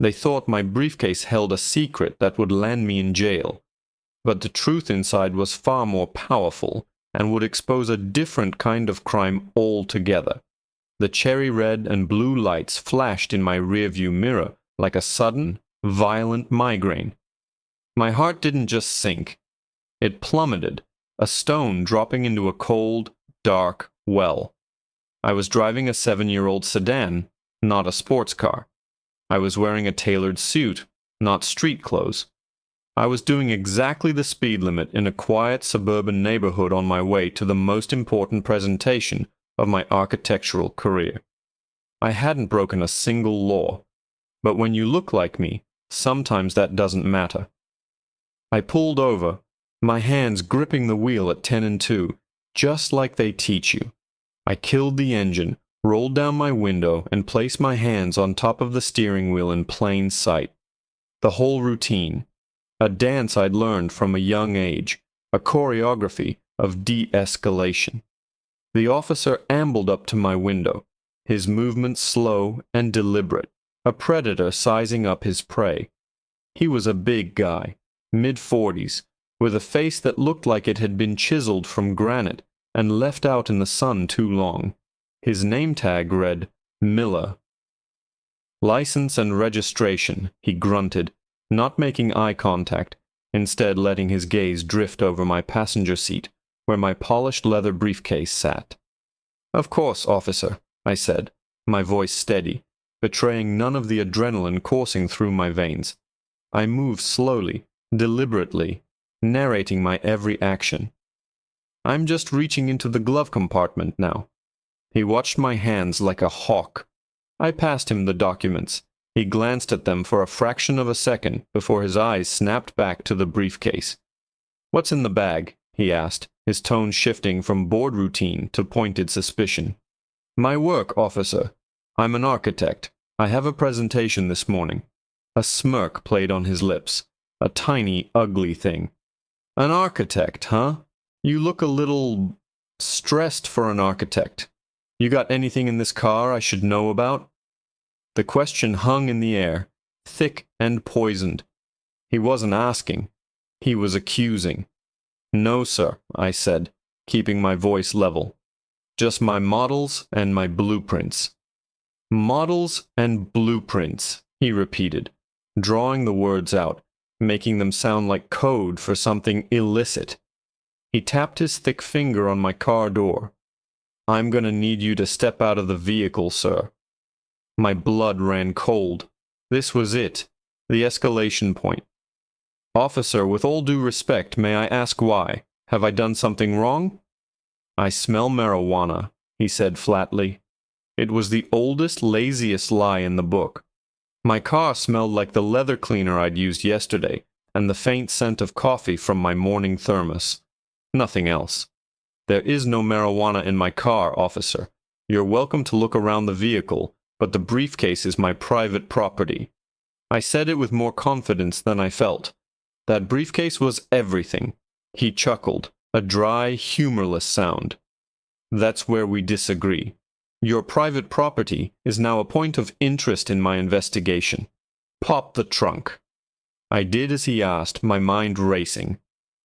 They thought my briefcase held a secret that would land me in jail. But the truth inside was far more powerful and would expose a different kind of crime altogether. The cherry red and blue lights flashed in my rearview mirror like a sudden, violent migraine. My heart didn't just sink. It plummeted, a stone dropping into a cold, dark well. I was driving a 7-year-old sedan, not a sports car. I was wearing a tailored suit, not street clothes. I was doing exactly the speed limit in a quiet suburban neighborhood on my way to the most important presentation of my architectural career. I hadn't broken a single law, but when you look like me, sometimes that doesn't matter. I pulled over, my hands gripping the wheel at 10 and 2, just like they teach you. I killed the engine, rolled down my window, and placed my hands on top of the steering wheel in plain sight. The whole routine, a dance I'd learned from a young age, a choreography of de-escalation. The officer ambled up to my window, his movements slow and deliberate, a predator sizing up his prey. He was a big guy, mid-40s, with a face that looked like it had been chiseled from granite and left out in the sun too long. His name tag read, Miller. "License and registration," he grunted, not making eye contact, instead letting his gaze drift over my passenger seat, where my polished leather briefcase sat. "Of course, officer," I said, my voice steady, betraying none of the adrenaline coursing through my veins. I moved slowly, deliberately, narrating my every action. "I'm just reaching into the glove compartment now." He watched my hands like a hawk. I passed him the documents. He glanced at them for a fraction of a second before his eyes snapped back to the briefcase. "What's in the bag?" he asked, his tone shifting from bored routine to pointed suspicion. "My work, officer. I'm an architect. I have a presentation this morning." A smirk played on his lips, a tiny, ugly thing. "An architect, huh? You look a little stressed for an architect. You got anything in this car I should know about?" The question hung in the air, thick and poisoned. He wasn't asking. He was accusing. "No, sir," I said, keeping my voice level. "Just my models and my blueprints." "Models and blueprints," he repeated, drawing the words out, making them sound like code for something illicit. He tapped his thick finger on my car door. "I'm going to need you to step out of the vehicle, sir." My blood ran cold. This was it, the escalation point. "Officer, with all due respect, may I ask why? Have I done something wrong?" "I smell marijuana," he said flatly. It was the oldest, laziest lie in the book. My car smelled like the leather cleaner I'd used yesterday, and the faint scent of coffee from my morning thermos. Nothing else. "There is no marijuana in my car, officer. You're welcome to look around the vehicle, but the briefcase is my private property." I said it with more confidence than I felt. That briefcase was everything. He chuckled, a dry, humorless sound. "That's where we disagree. Your private property is now a point of interest in my investigation. Pop the trunk." I did as he asked, my mind racing.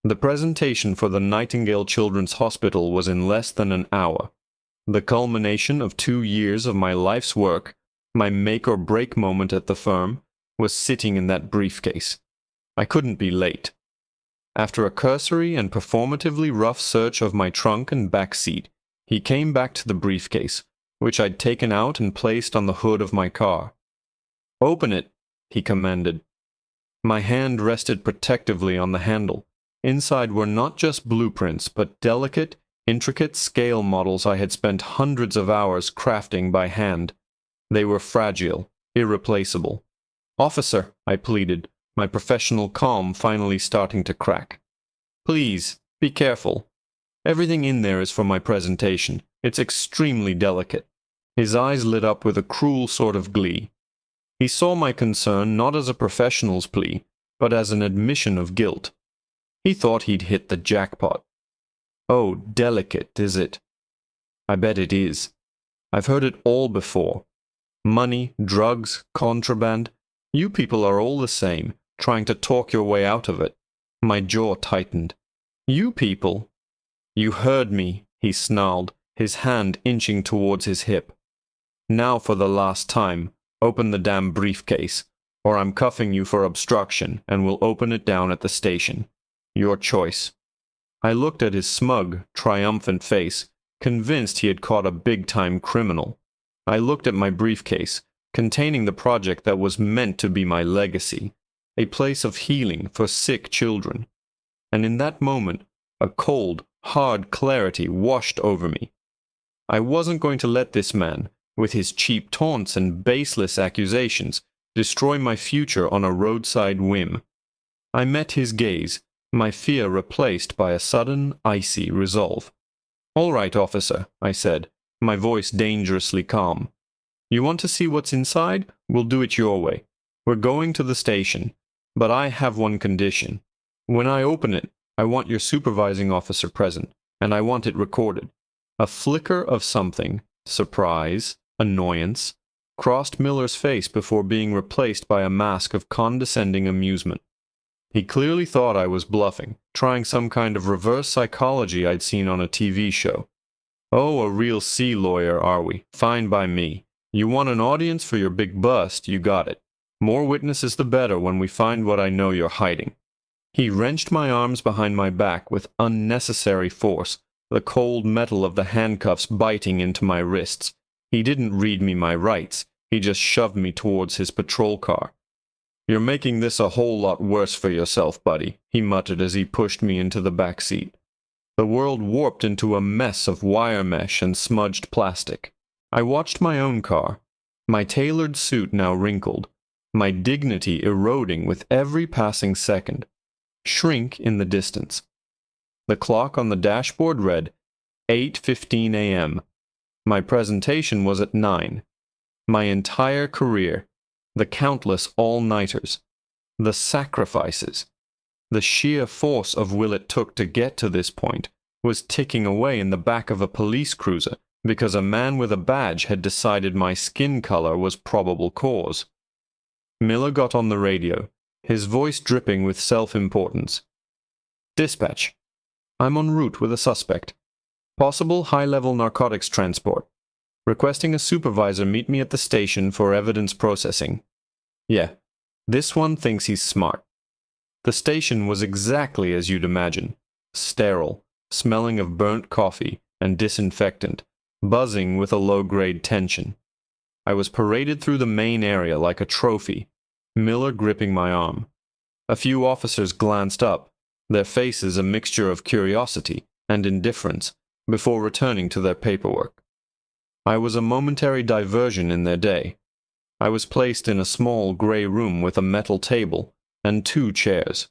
The presentation for the Nightingale Children's Hospital was in less than an hour. The culmination of 2 years of my life's work, my make-or-break moment at the firm, was sitting in that briefcase. I couldn't be late. After a cursory and performatively rough search of my trunk and back seat, he came back to the briefcase, which I'd taken out and placed on the hood of my car. "Open it," he commanded. My hand rested protectively on the handle. Inside were not just blueprints, but delicate, intricate scale models I had spent hundreds of hours crafting by hand. They were fragile, irreplaceable. "Officer," I pleaded, my professional calm finally starting to crack. "Please, be careful. Everything in there is for my presentation. It's extremely delicate." His eyes lit up with a cruel sort of glee. He saw my concern not as a professional's plea, but as an admission of guilt. He thought he'd hit the jackpot. "Oh, delicate, is it?" "I bet it is. I've heard it all before. Money, drugs, contraband. You people are all the same, trying to talk your way out of it. My jaw tightened. You people? You heard me, he snarled, his hand inching towards his hip. Now for the last time, open the damn briefcase, or I'm cuffing you for obstruction and will open it down at the station. Your choice. I looked at his smug, triumphant face, convinced he had caught a big-time criminal. I looked at my briefcase, containing the project that was meant to be my legacy, a place of healing for sick children. And in that moment, a cold, hard clarity washed over me. I wasn't going to let this man, with his cheap taunts and baseless accusations, destroy my future on a roadside whim. I met his gaze, my fear replaced by a sudden, icy resolve. "All right, officer," I said, my voice dangerously calm. "You want to see what's inside? We'll do it your way. We're going to the station, but I have one condition. When I open it, I want your supervising officer present, and I want it recorded." A flicker of something, surprise, annoyance, crossed Miller's face before being replaced by a mask of condescending amusement. He clearly thought I was bluffing, trying some kind of reverse psychology I'd seen on a TV show. "Oh, a real sea lawyer, are we? Fine by me. You want an audience for your big bust, you got it. More witnesses the better when we find what I know you're hiding." He wrenched my arms behind my back with unnecessary force, the cold metal of the handcuffs biting into my wrists. He didn't read me my rights, he just shoved me towards his patrol car. "You're making this a whole lot worse for yourself, buddy," he muttered as he pushed me into the back seat. The world warped into a mess of wire mesh and smudged plastic. I watched my own car, my tailored suit now wrinkled, my dignity eroding with every passing second, shrink in the distance. The clock on the dashboard read 8:15 a.m. My presentation was at 9. My entire career, the countless all-nighters, the sacrifices, the sheer force of will it took to get to this point, was ticking away in the back of a police cruiser because a man with a badge had decided my skin color was probable cause. Miller got on the radio, his voice dripping with self-importance. "Dispatch. I'm en route with a suspect. Possible high-level narcotics transport. Requesting a supervisor meet me at the station for evidence processing. Yeah, this one thinks he's smart." The station was exactly as you'd imagine. Sterile, smelling of burnt coffee and disinfectant, buzzing with a low-grade tension. I was paraded through the main area like a trophy, Miller gripping my arm. A few officers glanced up, their faces a mixture of curiosity and indifference, before returning to their paperwork. I was a momentary diversion in their day. I was placed in a small gray room with a metal table and 2 chairs.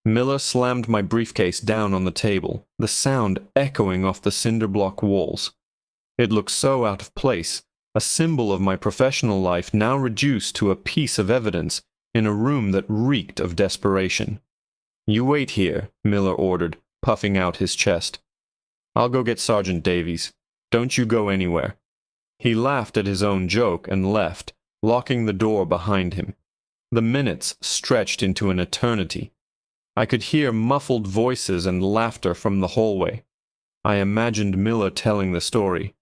Miller slammed my briefcase down on the table, the sound echoing off the cinder block walls. It looked so out of place, a symbol of my professional life now reduced to a piece of evidence in a room that reeked of desperation. "You wait here," Miller ordered, puffing out his chest. "I'll go get Sergeant Davies. Don't you go anywhere." He laughed at his own joke and left, locking the door behind him. The minutes stretched into an eternity. I could hear muffled voices and laughter from the hallway. I imagined Miller telling the story,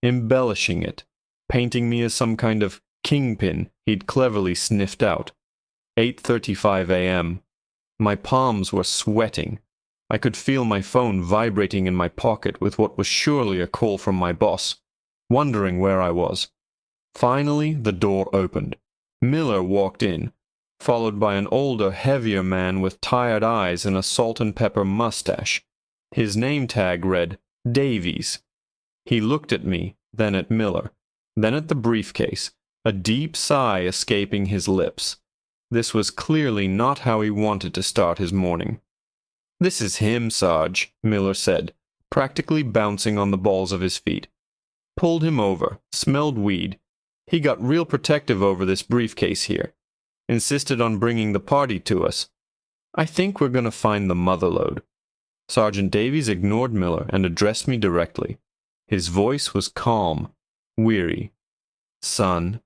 embellishing it, painting me as some kind of kingpin he'd cleverly sniffed out. 8:35 a.m. My palms were sweating. I could feel my phone vibrating in my pocket with what was surely a call from my boss, wondering where I was. Finally, the door opened. Miller walked in, followed by an older, heavier man with tired eyes and a salt-and-pepper mustache. His name tag read Davies. He looked at me, then at Miller, then at the briefcase, a deep sigh escaping his lips. This was clearly not how he wanted to start his morning. "This is him, Sarge," Miller said, practically bouncing on the balls of his feet. "Pulled him over, smelled weed. He got real protective over this briefcase here. Insisted on bringing the party to us. I think we're going to find the motherlode." Sergeant Davies ignored Miller and addressed me directly. His voice was calm, weary. "Son,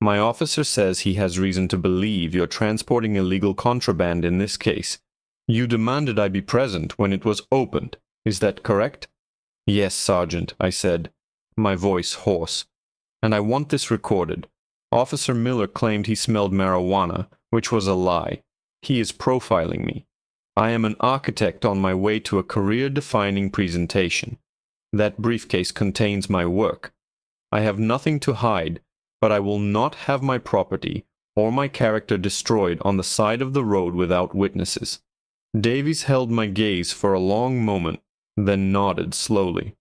My officer says he has reason to believe you're transporting illegal contraband in this case. You demanded I be present when it was opened. Is that correct?" "Yes, Sergeant," I said, my voice hoarse. "And I want this recorded. Officer Miller claimed he smelled marijuana, which was a lie. He is profiling me. I am an architect on my way to a career-defining presentation. That briefcase contains my work. I have nothing to hide, but I will not have my property or my character destroyed on the side of the road without witnesses." Davies held my gaze for a long moment, then nodded slowly.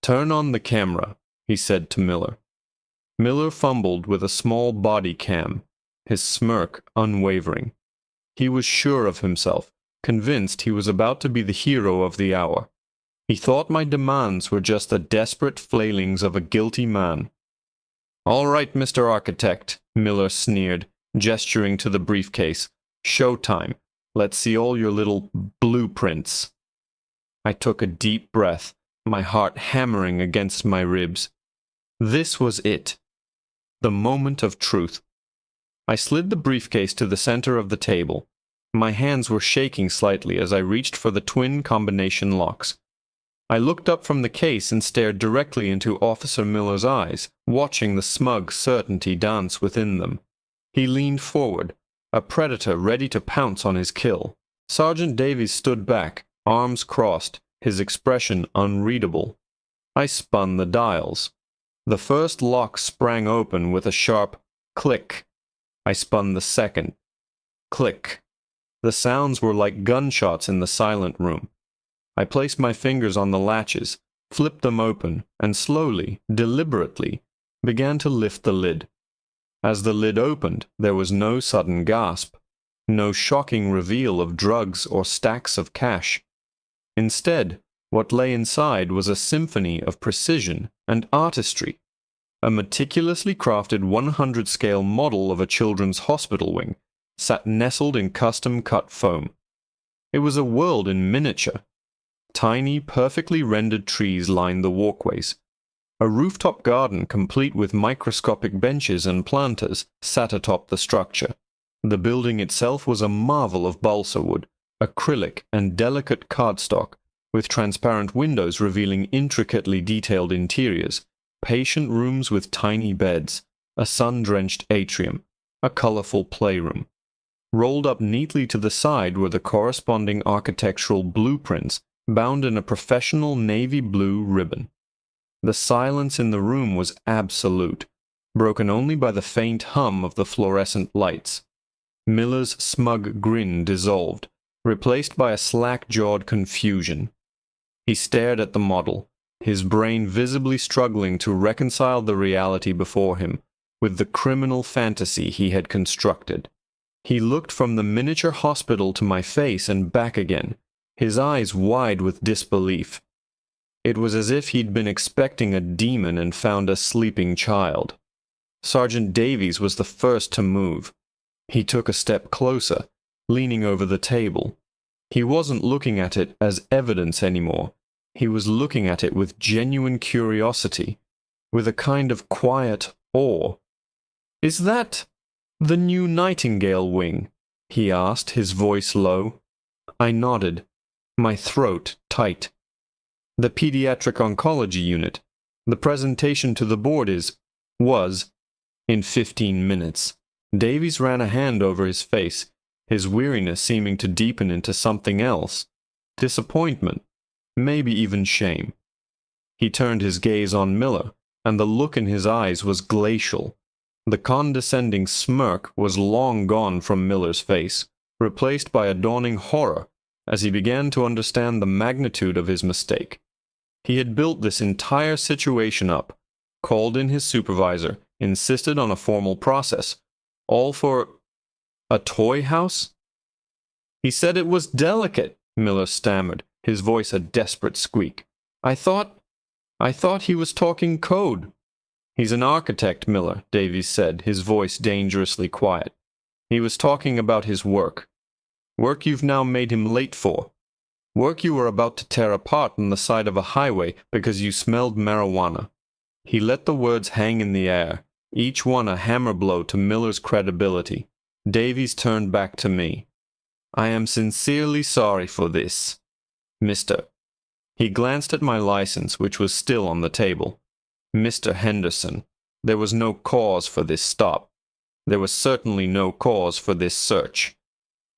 "Turn on the camera," he said to Miller. Miller fumbled with a small body cam, his smirk unwavering. He was sure of himself, convinced he was about to be the hero of the hour. He thought my demands were just the desperate flailings of a guilty man. "All right, Mr. Architect," Miller sneered, gesturing to the briefcase. "Showtime. Let's see all your little blueprints." I took a deep breath, my heart hammering against my ribs. This was it. The moment of truth. I slid the briefcase to the center of the table. My hands were shaking slightly as I reached for the twin combination locks. I looked up from the case and stared directly into Officer Miller's eyes, watching the smug certainty dance within them. He leaned forward, a predator ready to pounce on his kill. Sergeant Davies stood back, arms crossed, his expression unreadable. I spun the dials. The first lock sprang open with a sharp click. I spun the second. Click. The sounds were like gunshots in the silent room. I placed my fingers on the latches, flipped them open, and slowly, deliberately, began to lift the lid. As the lid opened, there was no sudden gasp, no shocking reveal of drugs or stacks of cash. Instead, what lay inside was a symphony of precision and artistry, a meticulously crafted 100-scale model of a children's hospital wing, sat nestled in custom-cut foam. It was a world in miniature. Tiny, perfectly rendered trees lined the walkways. A rooftop garden complete with microscopic benches and planters sat atop the structure. The building itself was a marvel of balsa wood, acrylic, and delicate cardstock, with transparent windows revealing intricately detailed interiors, patient rooms with tiny beds, a sun-drenched atrium, a colorful playroom. Rolled up neatly to the side were the corresponding architectural blueprints, bound in a professional navy blue ribbon. The silence in the room was absolute, broken only by the faint hum of the fluorescent lights. Miller's smug grin dissolved, replaced by a slack-jawed confusion. He stared at the model, his brain visibly struggling to reconcile the reality before him with the criminal fantasy he had constructed. He looked from the miniature hospital to my face and back again, his eyes wide with disbelief. It was as if he'd been expecting a demon and found a sleeping child. Sergeant Davies was the first to move. He took a step closer, leaning over the table. He wasn't looking at it as evidence anymore. He was looking at it with genuine curiosity, with a kind of quiet awe. "Is that the new Nightingale wing?" he asked, his voice low. I nodded, my throat tight. "The pediatric oncology unit. The presentation to the board was in 15 minutes. Davies ran a hand over his face, his weariness seeming to deepen into something else. Disappointment, maybe even shame. He turned his gaze on Miller, and the look in his eyes was glacial. The condescending smirk was long gone from Miller's face, replaced by a dawning horror as he began to understand the magnitude of his mistake. He had built this entire situation up, called in his supervisor, insisted on a formal process, all for a toy house? "He said it was delicate," Miller stammered, his voice a desperate squeak. I thought he was talking code." "He's an architect, Miller," Davies said, his voice dangerously quiet. "He was talking about his work. Work you've now made him late for. Work you were about to tear apart on the side of a highway because you smelled marijuana." He let the words hang in the air, each one a hammer blow to Miller's credibility. Davies turned back to me. "I am sincerely sorry for this, Mr." He glanced at my license, which was still on the table. "Mr. Henderson, there was no cause for this stop. There was certainly no cause for this search."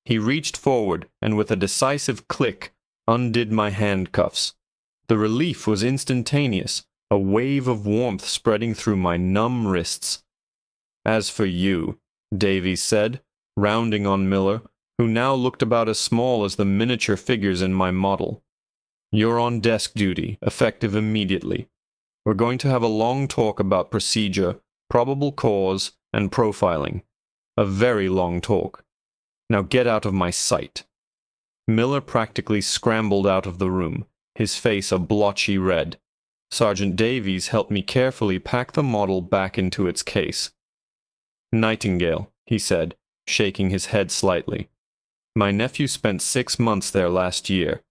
He reached forward and with a decisive click undid my handcuffs. The relief was instantaneous, a wave of warmth spreading through my numb wrists. "As for you," Davies said, rounding on Miller, who now looked about as small as the miniature figures in my model, "you're on desk duty, effective immediately. We're going to have a long talk about procedure, probable cause, and profiling. A very long talk. Now get out of my sight." Miller practically scrambled out of the room, his face a blotchy red. Sergeant Davies helped me carefully pack the model back into its case. "Nightingale," he said, shaking his head slightly. "My nephew spent 6 months there last year.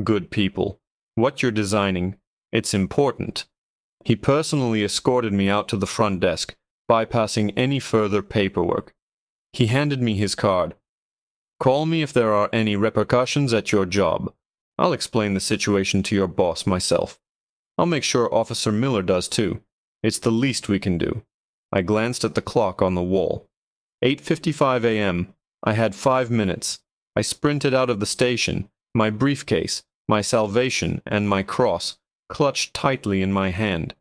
Good people. What you're designing, it's important." He personally escorted me out to the front desk, bypassing any further paperwork. He handed me his card. "Call me if there are any repercussions at your job. I'll explain the situation to your boss myself. I'll make sure Officer Miller does too. It's the least we can do." I glanced at the clock on the wall. 8:55 a.m. I had 5 minutes. I sprinted out of the station, my briefcase, my salvation, and my cross clutched tightly in my hand.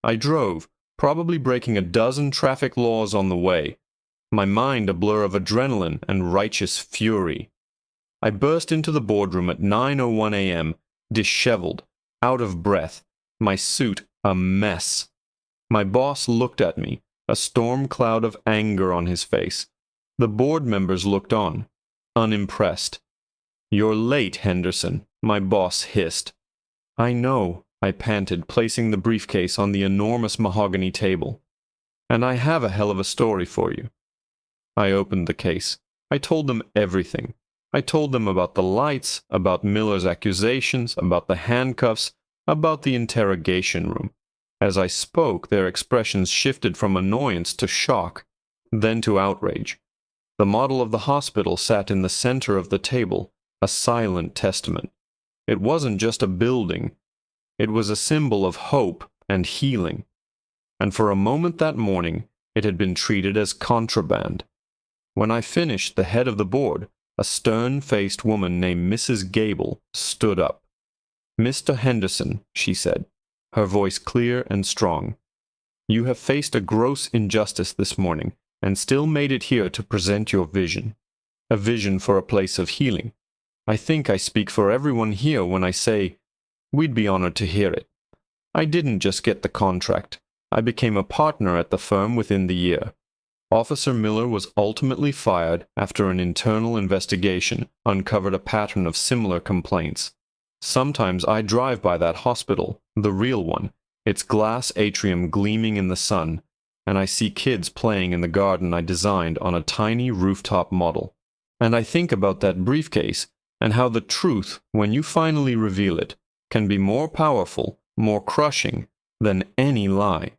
I drove, probably breaking a dozen traffic laws on the way, my mind a blur of adrenaline and righteous fury. I burst into the boardroom at 9:01 a.m., disheveled, out of breath, my suit a mess. My boss looked at me, a storm cloud of anger on his face. The board members looked on, unimpressed. "You're late, Henderson," my boss hissed. "I know," I panted, placing the briefcase on the enormous mahogany table. "And I have a hell of a story for you." I opened the case. I told them everything. I told them about the lights, about Miller's accusations, about the handcuffs, about the interrogation room. As I spoke, their expressions shifted from annoyance to shock, then to outrage. The model of the hospital sat in the center of the table, a silent testament. It wasn't just a building. It was a symbol of hope and healing. And for a moment that morning, it had been treated as contraband. When I finished, the head of the board, a stern-faced woman named Mrs. Gable, stood up. "Mr. Henderson," she said, her voice clear and strong, "you have faced a gross injustice this morning and still made it here to present your vision. A vision for a place of healing. I think I speak for everyone here when I say we'd be honored to hear it. I didn't just get the contract. I became a partner at the firm within the year. Officer Miller was ultimately fired after an internal investigation uncovered a pattern of similar complaints. Sometimes I drive by that hospital, the real one, its glass atrium gleaming in the sun, and I see kids playing in the garden I designed on a tiny rooftop model. And I think about that briefcase and how the truth, when you finally reveal it, can be more powerful, more crushing than any lie.